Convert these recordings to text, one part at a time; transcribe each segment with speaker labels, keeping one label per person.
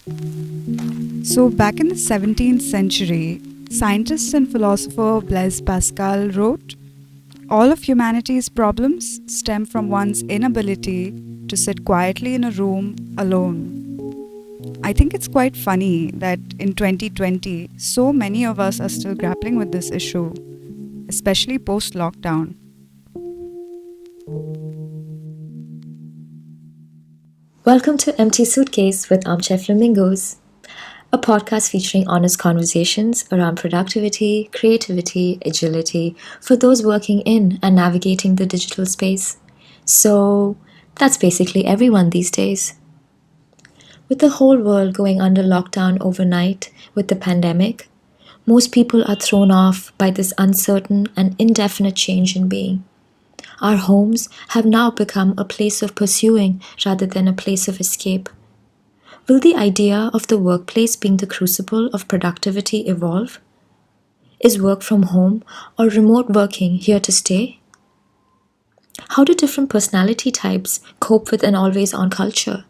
Speaker 1: So, back in the 17th century, scientist and philosopher Blaise Pascal wrote, "All of humanity's problems stem from one's inability to sit quietly in a room alone." I think it's quite funny that in 2020, so many of us are still grappling with this issue, especially post lockdown.
Speaker 2: Welcome to Empty Suitcase with Armchair Flamingos, a podcast featuring honest conversations around productivity, creativity, agility for those working in and navigating the digital space. So, that's basically everyone these days. With the whole world going under lockdown overnight with the pandemic, most people are thrown off by this uncertain and indefinite change in being. Our homes have now become a place of pursuing rather than a place of escape. Will the idea of the workplace being the crucible of productivity evolve? Is work from home or remote working here to stay? How do different personality types cope with an always on culture?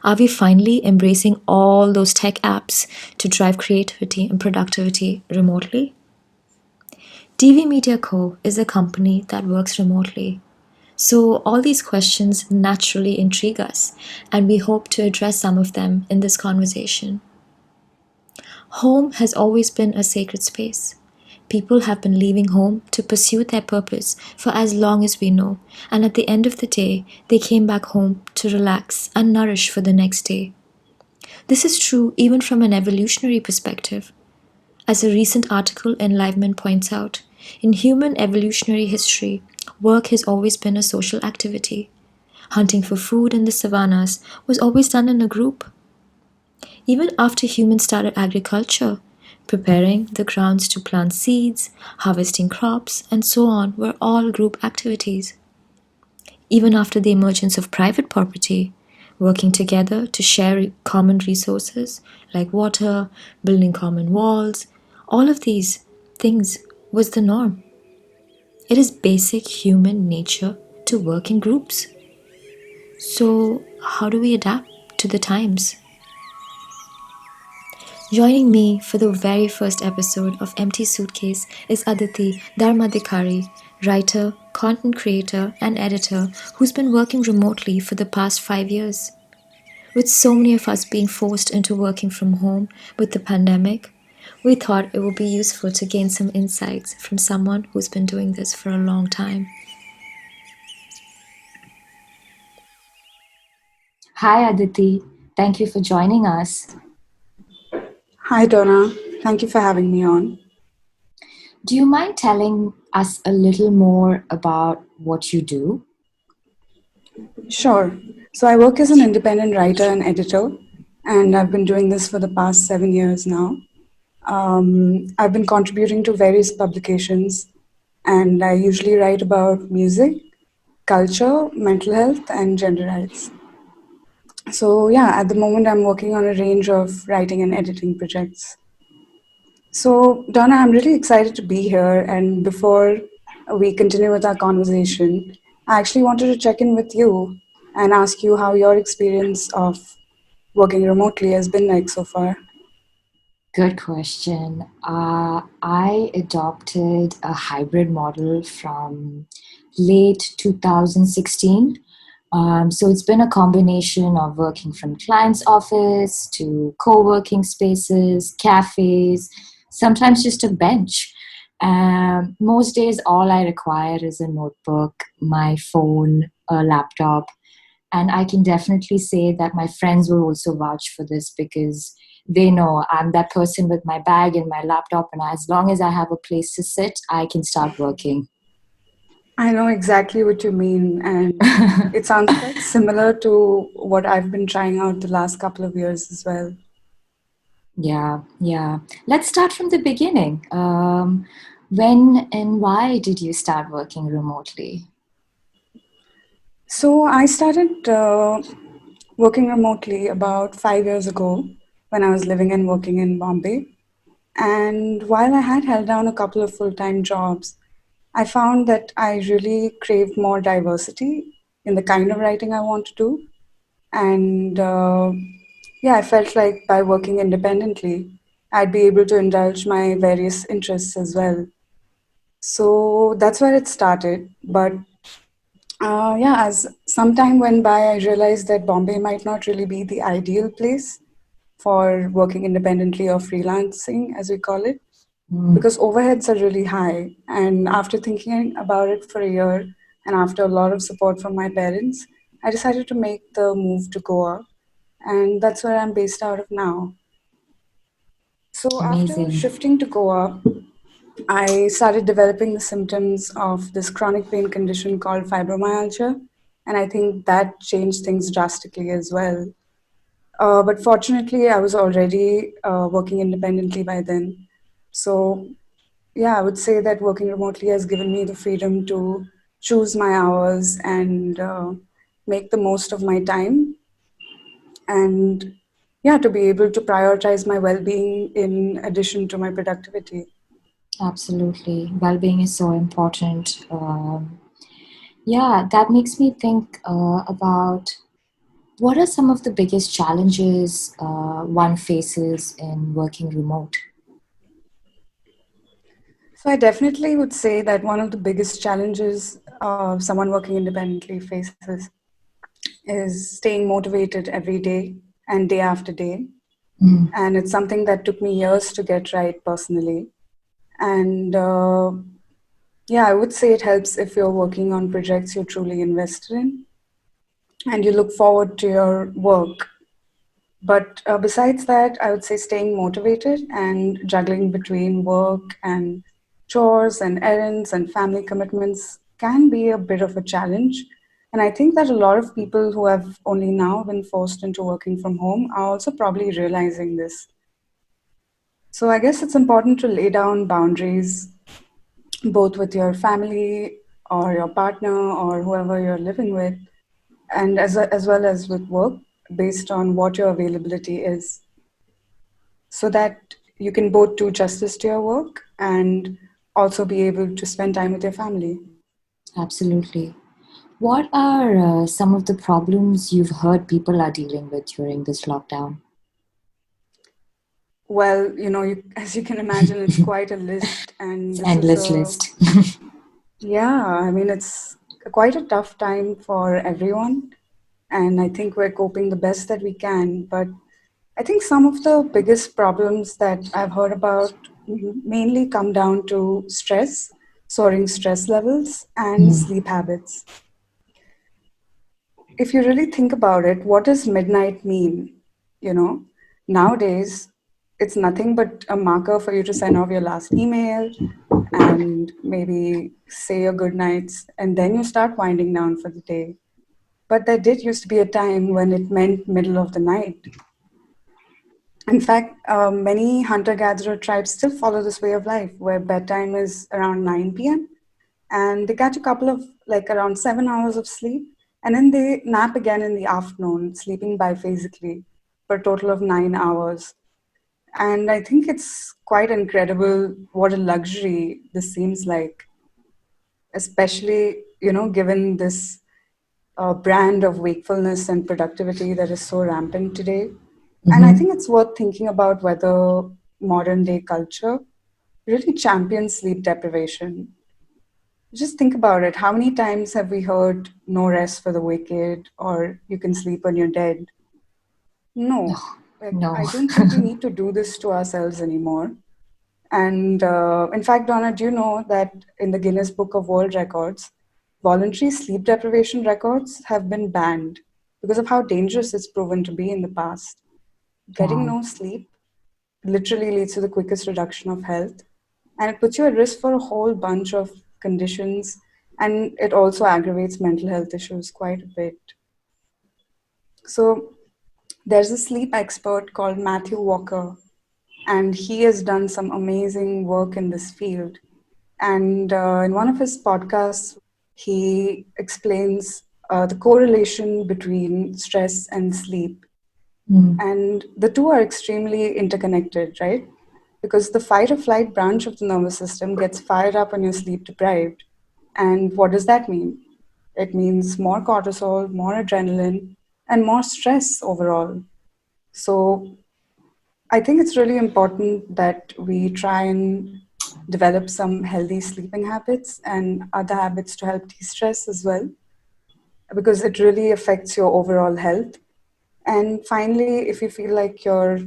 Speaker 2: Are we finally embracing all those tech apps to drive creativity and productivity remotely? DV Media Co. is a company that works remotely. So, all these questions naturally intrigue us, and we hope to address some of them in this conversation. Home has always been a sacred space. People have been leaving home to pursue their purpose for as long as we know, and at the end of the day, they came back home to relax and nourish for the next day. This is true even from an evolutionary perspective. As a recent article in Liveman points out, in human evolutionary history, work has always been a social activity. Hunting for food in the savannas was always done in a group. Even after humans started agriculture, preparing the grounds to plant seeds, harvesting crops, and so on were all group activities. Even after the emergence of private property, working together to share common resources like water, building common walls, all of these things was the norm. It is basic human nature to work in groups. So, how do we adapt to the times? Joining me for the very first episode of Empty Suitcase is Aditi Dharmadhikari, writer, content creator, and editor who's been working remotely for the past 5 years. With so many of us being forced into working from home with the pandemic, we thought it would be useful to gain some insights from someone who's been doing this for a long time. Hi, Aditi. Thank you for joining us.
Speaker 1: Hi, Donna. Thank you for having me on.
Speaker 2: Do you mind telling us a little more about what you do?
Speaker 1: Sure. So, I work as an independent writer and editor, and I've been doing this for the past 7 years now. I've been contributing to various publications, and I usually write about music, culture, mental health, and gender rights. So, yeah, at the moment, I'm working on a range of writing and editing projects. So, Donna, I'm really excited to be here. And before we continue with our conversation, I actually wanted to check in with you and ask you how your experience of working remotely has been like so far.
Speaker 2: Good question. I adopted a hybrid model from late 2016. So it's been a combination of working from client's office to co-working spaces, cafes, sometimes just a bench. Most days, all I require is a notebook, my phone, a laptop, and I can definitely say that my friends will also vouch for this because they know I'm that person with my bag and my laptop, and as long as I have a place to sit, I can start working.
Speaker 1: I know exactly what you mean, and it sounds quite similar to what I've been trying out the last couple of years as well.
Speaker 2: Yeah, yeah. Let's start from the beginning. When and why did you start working remotely?
Speaker 1: So, I started working remotely about 5 years ago when I was living and working in Bombay. And while I had held down a couple of full time jobs, I found that I really craved more diversity in the kind of writing I want to do. And Yeah, I felt like by working independently, I'd be able to indulge my various interests as well. So that's where it started. But yeah, as some time went by, I realized that Bombay might not really be the ideal place for working independently or freelancing, as we call it,
Speaker 2: Mm,
Speaker 1: because overheads are really high. And after thinking about it for a year and after a lot of support from my parents, I decided to make the move to Goa. And that's where I'm based out of now. So after
Speaker 2: amazing.
Speaker 1: shifting to Goa, I started developing the symptoms of this chronic pain condition called fibromyalgia. And I think that changed things drastically as well. But fortunately, I was already working independently by then. So, yeah, I would say that working remotely has given me the freedom to choose my hours and make the most of my time. And yeah, to be able to prioritize my well being in addition to my productivity.
Speaker 2: Absolutely. Well-being is so important. Yeah, that makes me think about what are some of the biggest challenges one faces in working remote?
Speaker 1: So I definitely would say that one of the biggest challenges someone working independently faces is staying motivated every day and day after day.
Speaker 2: Mm,
Speaker 1: And it's something that took me years to get right personally. And yeah, I would say it helps if you're working on projects you're truly invested in and you look forward to your work. But besides that, I would say staying motivated and juggling between work and chores and errands and family commitments can be a bit of a challenge. And I think that a lot of people who have only now been forced into working from home are also probably realizing this. So I guess it's important to lay down boundaries both with your family or your partner or whoever you're living with, and as well as with work based on what your availability is, so that you can both do justice to your work and also be able to spend time with your family.
Speaker 2: absolutely. What are some of the problems you've heard people are dealing with during this lockdown?
Speaker 1: Well, as you can imagine, it's quite a list, and
Speaker 2: It's
Speaker 1: this is
Speaker 2: endless
Speaker 1: a
Speaker 2: list.
Speaker 1: yeah, I mean, it's quite a tough time for everyone, and I think we're coping the best that we can. But I think some of the biggest problems that I've heard about mainly come down to stress, soaring stress levels, and
Speaker 2: Mm,
Speaker 1: sleep habits. If you really think about it, what does midnight mean? You know, nowadays it's nothing but a marker for you to send off your last email and maybe say your good nights, and then you start winding down for the day. But there did used to be a time when it meant middle of the night. In fact, many hunter gatherer tribes still follow this way of life where bedtime is around 9 p.m. and they catch a couple of like around 7 hours of sleep and then they nap again in the afternoon, sleeping biphasically for a total of 9 hours. And I think it's quite incredible what a luxury this seems like, especially, given this brand of wakefulness and productivity that is so rampant today. And I
Speaker 2: mhm.
Speaker 1: think it's worth thinking about whether modern day culture really champions sleep deprivation. Just think about it. How many times have we heard no rest for the wicked or you can sleep when you're dead? No. Like,
Speaker 2: No.
Speaker 1: I don't think we need to do this to ourselves anymore. And in fact, Donna, do you know that in the Guinness Book of World Records, voluntary sleep deprivation records have been banned because of how dangerous it's proven to be in the past? Getting
Speaker 2: Wow.
Speaker 1: no sleep literally leads to the quickest reduction of health, and it puts you at risk for a whole bunch of conditions, and it also aggravates mental health issues quite a bit. So, there's a sleep expert called Matthew Walker, and he has done some amazing work in this field. And in one of his podcasts, he explains the correlation between stress and sleep.
Speaker 2: Mm,
Speaker 1: And the two are extremely interconnected, right? Because the fight or flight branch of the nervous system gets fired up when you're sleep deprived. And what does that mean? It means more cortisol, more adrenaline, and more stress overall. So I think it's really important that we try and develop some healthy sleeping habits and other habits to help de stress as well, because it really affects your overall health. And finally, if you feel like you're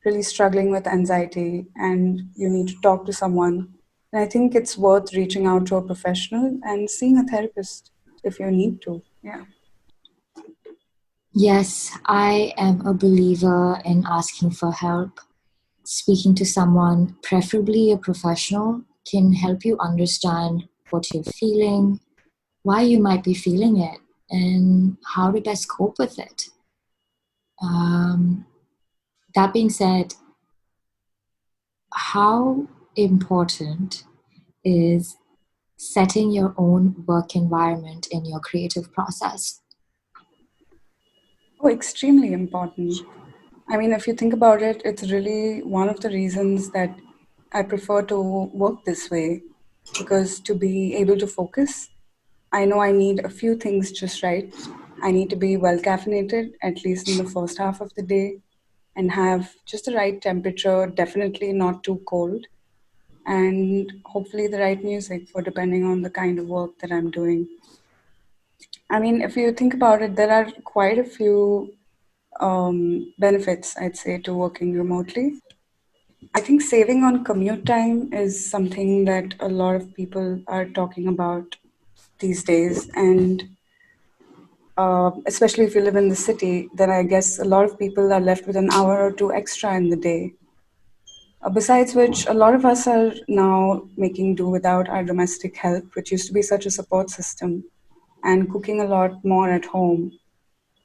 Speaker 1: really struggling with anxiety and you need to talk to someone, then I think it's worth reaching out to a professional and seeing a therapist if you need to. Yeah.
Speaker 2: Yes, I am a believer in asking for help. Speaking to someone, preferably a professional, can help you understand what you're feeling, why you might be feeling it, and how to best cope with it. Um, that being said, how important is setting your own work environment in your creative process?
Speaker 1: Oh, extremely important. I mean, if you think about it, it's really one of the reasons that I prefer to work this way, because to be able to focus, I know I need a few things just right. I need to be well caffeinated, at least in the first half of the day, and have just the right temperature, definitely not too cold, and hopefully the right music for depending on the kind of work that I'm doing. I mean, if you think about it, there are quite a few benefits, I'd say, to working remotely. I think saving on commute time is something that a lot of people are talking about these days. And especially if you live in the city, then I guess a lot of people are left with an hour or two extra in the day. Besides which, a lot of us are now making do without our domestic help, which used to be such a support system, and cooking a lot more at home.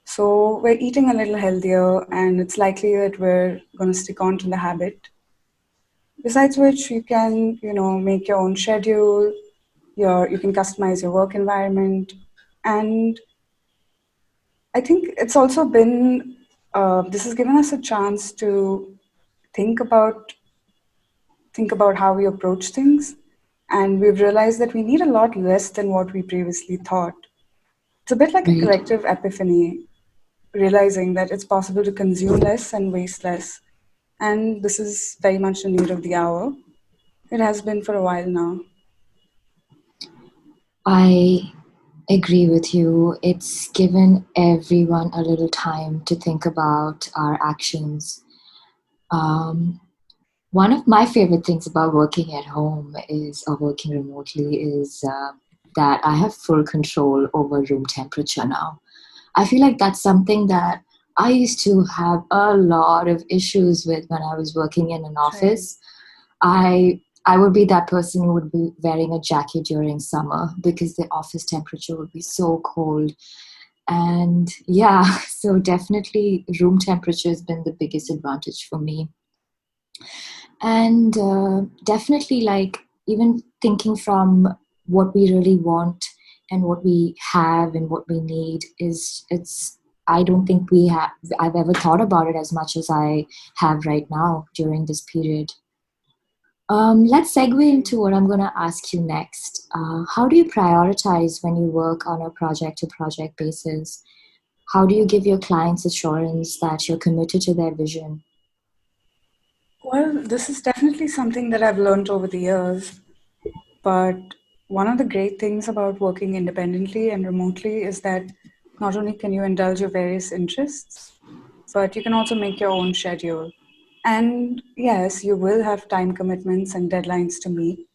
Speaker 1: So we're eating a little healthier, and it's likely that we're going to stick on to the habit. Besides which, you can, make your own schedule, you can customize your work environment. And I think it's also been, this has given us a chance to think about think about how we approach things. And we've realized that we need a lot less than what we previously thought. It's a bit like a
Speaker 2: Right.
Speaker 1: collective epiphany, realizing that it's possible to consume less and waste less. And this is very much the need of the hour. It has been for a while now.
Speaker 2: I agree with you. It's given everyone a little time to think about our actions. Um, One of my favorite things about working at home is, or working remotely, is that I have full control over room temperature now. I feel like that's something that I used to have a lot of issues with when I was working in an
Speaker 1: Right.
Speaker 2: office. I would be that person who would be wearing a jacket during summer because the office temperature would be so cold. And yeah, so definitely room temperature has been the biggest advantage for me. And definitely, like, even thinking from what we really want and what we have and what we need is, it's, I don't think I've ever thought about it as much as I have right now during this period. Let's segue into what I'm going to ask you next. How do you prioritize when you work on a project to project basis? How do you give your clients assurance that you're committed to their vision?
Speaker 1: Well, this is definitely something that I've learned over the years. But one of the great things about working independently and remotely is that not only can you indulge your various interests, but you can also make your own schedule. And yes, you will have time commitments and deadlines to meet,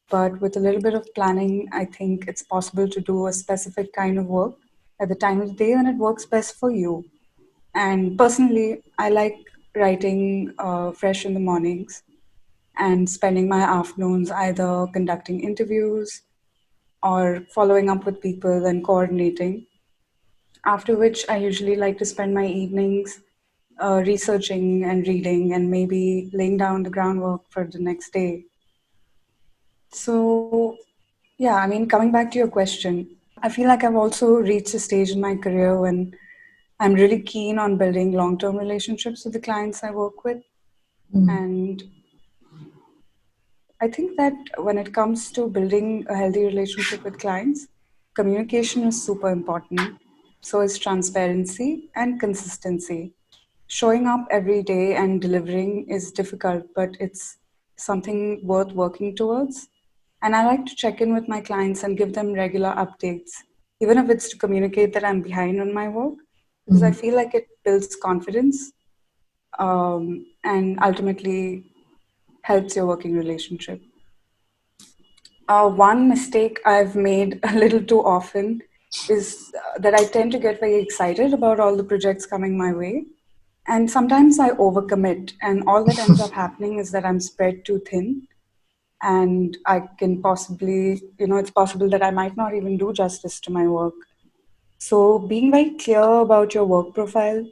Speaker 1: but with a little bit of planning, I think it's possible to do a specific kind of work at the time of the day when it works best for you. And personally, I like writing fresh in the mornings and spending my afternoons either conducting interviews or following up with people and coordinating. After which, I usually like to spend my evenings researching and reading and maybe laying down the groundwork for the next day. So, yeah, I mean, coming back to your question, I feel like I've also reached a stage in my career when I'm really keen on building long term relationships with the clients I work with.
Speaker 2: Mm.
Speaker 1: And I think that when it comes to building a healthy relationship with clients, communication is super important. So is transparency and consistency. showing up every day and delivering is difficult, but it's something worth working towards. And I like to check in with my clients and give them regular updates, even if it's to communicate that I'm behind on my work, because I
Speaker 2: Mhm.
Speaker 1: feel like it builds confidence, and ultimately helps your working relationship. One mistake I've made a little too often is that I tend to get very excited about all the projects coming my way. And sometimes I overcommit, and all that ends up happening is that I'm spread too thin. And I can possibly, it's possible that I might not even do justice to my work. So, being very clear about your work profile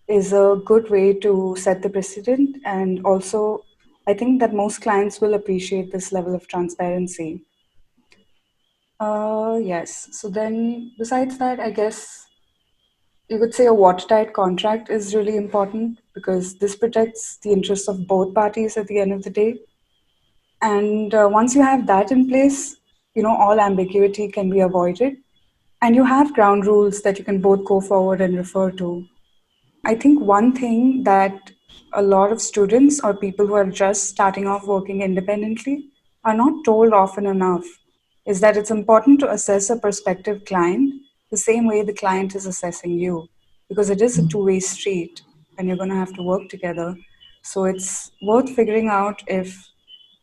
Speaker 1: is a good way to set the precedent. And also, I think that most clients will appreciate this level of transparency. Yes. So then, besides that, I guess you could say a watertight contract is really important because this protects the interests of both parties at the end of the day. And once you have that in place, all ambiguity can be avoided. And you have ground rules that you can both go forward and refer to. I think one thing that a lot of students or people who are just starting off working independently are not told often enough is that it's important to assess a prospective client the same way the client is assessing you, because it is a two-way street and you're going to have to work together. So it's worth figuring out if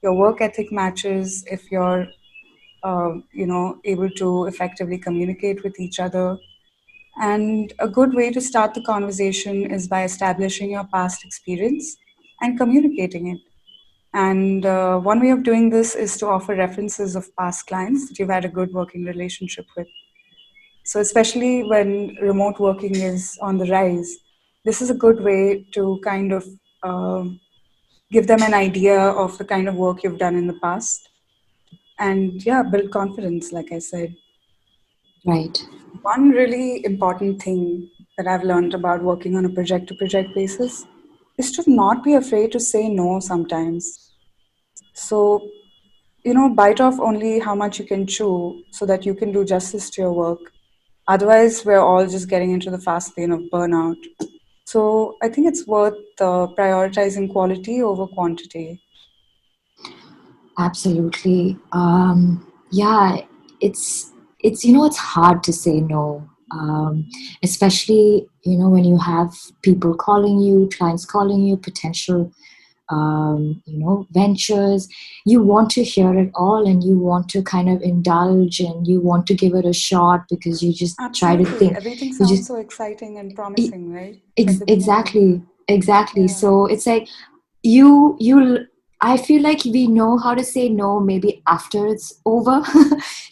Speaker 1: your work ethic matches, if you're able to effectively communicate with each other. And a good way to start the conversation is by establishing your past experience and communicating it. And one way of doing this is to offer references of past clients that you've had a good working relationship with. So, especially when remote working is on the rise, this is a good way to kind of give them an idea of the kind of work you've done in the past. And yeah, build confidence, like I said.
Speaker 2: Right.
Speaker 1: One really important thing that I've learned about working on a project to project basis is to not be afraid to say no sometimes. So, bite off only how much you can chew so that you can do justice to your work. Otherwise, we're all just getting into the fast lane of burnout. So, I think it's worth prioritizing quality over quantity.
Speaker 2: Absolutely. Yeah, it's it's hard to say no, especially when you have people calling you, clients calling you, potential ventures. You want to hear it all, and you want to kind of indulge, and you want to give it a shot because you just try to
Speaker 1: Absolutely.
Speaker 2: think,
Speaker 1: Everything
Speaker 2: you
Speaker 1: sounds
Speaker 2: just
Speaker 1: so exciting and promising, right? At the beginning.
Speaker 2: exactly.
Speaker 1: Yeah.
Speaker 2: So it's like you I feel like we know how to say no maybe after it's over.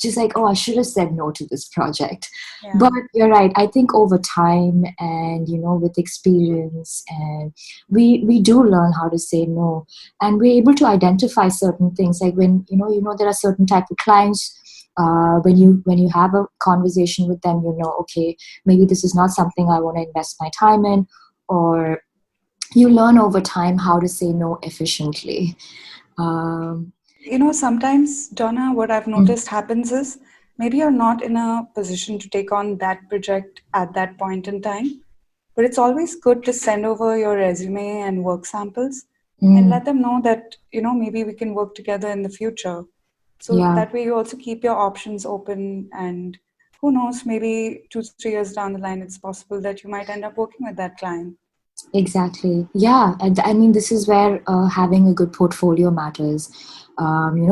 Speaker 2: Just like, oh, I should have said no to this project. But
Speaker 1: Yeah.
Speaker 2: you're right, I think over time and with experience, and we do learn how to say no, and we're able to identify certain things, like when there are certain type of clients, when you have a conversation with them, okay, maybe this is not something I want to invest my time in, or you learn over time how to say no efficiently. Um,
Speaker 1: Sometimes, Donna, what I've
Speaker 2: mm,
Speaker 1: noticed happens is maybe you're not in a position to take on that project at that point in time, but it's always good to send over your resume and work samples and
Speaker 2: mm,
Speaker 1: let them know that, maybe we can work together in the future. So
Speaker 2: yeah,
Speaker 1: that way you also keep your options open, and who knows, maybe 2, 3 years down the line, it's possible that you might end up working with that client.
Speaker 2: exactly. Yeah, and I mean, this is where having a good portfolio matters.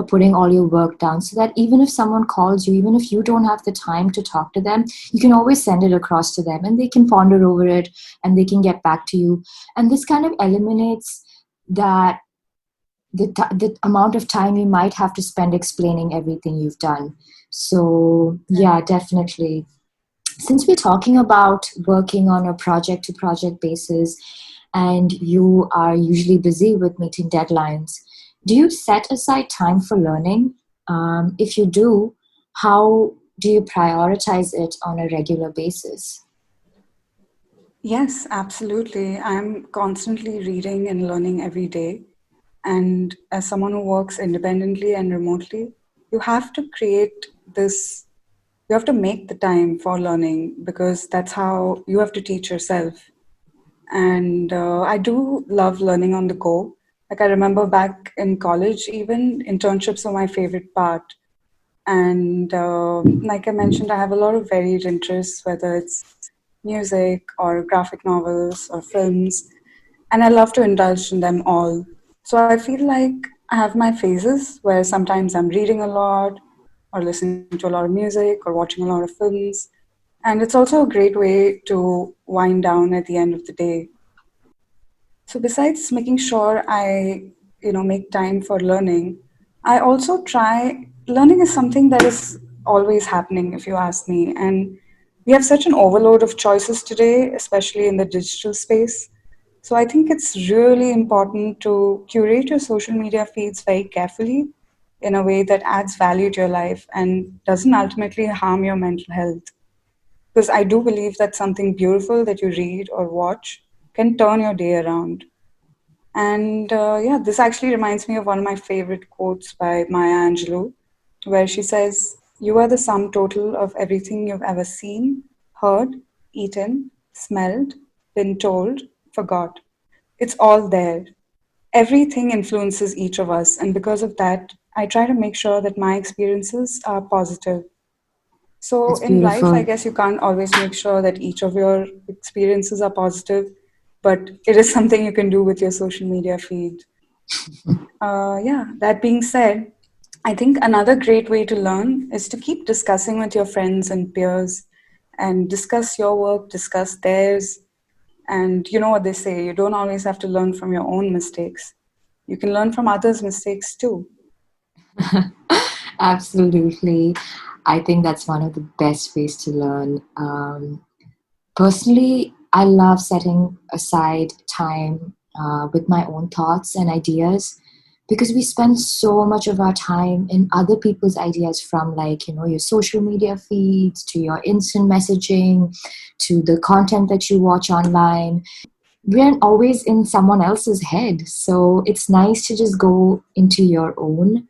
Speaker 2: Putting all your work down so that even if someone calls you, even if you don't have the time to talk to them, you can always send it across to them, and they can ponder over it, and they can get back to you. And this kind of eliminates that the amount of time you might have to spend explaining everything you've done. So yeah,
Speaker 1: Right.
Speaker 2: definitely. Since we're talking about working on a project to project basis, and you are usually busy with meeting deadlines, do you set aside time for learning? If you do, how do you prioritize it on a regular basis?
Speaker 1: Yes, absolutely. I'm constantly reading and learning every day. And as someone who works independently and remotely, you have to create this, you have to make the time for learning because that's how you have to teach yourself. And I do love learning on the go. Like I remember back in college, even internships were my favorite part. And like I mentioned, I have a lot of varied interests, whether it's music or graphic novels or films, and I love to indulge in them all. So I feel like I have my phases where sometimes I'm reading a lot, or listening to a lot of music, or watching a lot of films. And it's also a great way to wind down at the end of the day. So besides making sure I, make time for learning, I also try learning is something that is always happening if you ask me. And we have such an overload of choices today, especially in the digital space. So I think it's really important to curate your social media feeds very carefully in a way that adds value to your life and doesn't ultimately harm your mental health. Because I do believe that something beautiful that you read or watch can turn your day around. And yeah, this actually reminds me of one of my favorite quotes by Maya Angelou, where she says, "You are the sum total of everything you've ever seen, heard, eaten, smelled, been told, forgot. It's all there. Everything influences each of us. And because of that, I try to make sure that my experiences are positive. So
Speaker 2: That's
Speaker 1: in life, I
Speaker 2: beautiful.
Speaker 1: guess you can't always make sure that each of your experiences are positive, but it is something you can do with your social media feed. Yeah, that being said, I think another great way to learn is to keep discussing with your friends and peers and discuss your work, discuss theirs. And you know what they say, you don't always have to learn from your own mistakes. You can learn from others' mistakes too.
Speaker 2: Absolutely. I think that's one of the best ways to learn. Personally, I love setting aside time with my own thoughts and ideas because we spend so much of our time in other people's ideas, from like, your social media feeds to your instant messaging to the content that you watch online. We're always in someone else's head. So it's nice to just go into your own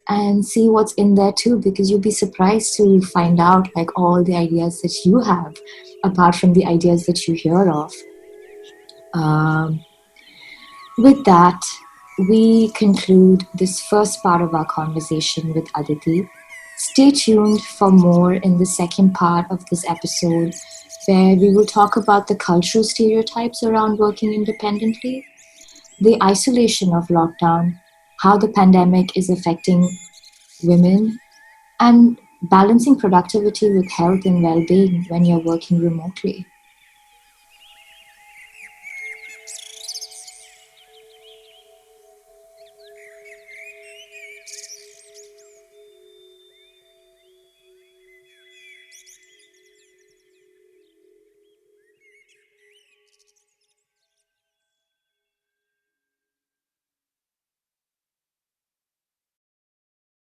Speaker 2: and see what's in there too, because you'll be surprised to find out like all the ideas that you have apart from the ideas that you hear of. um, with that, we conclude this first part of our conversation with Aditi. Stay tuned for more in the second part of this episode, where we will talk about the cultural stereotypes around working independently, the isolation of lockdown, how the pandemic is affecting women, and balancing productivity with health and well being when you're working remotely.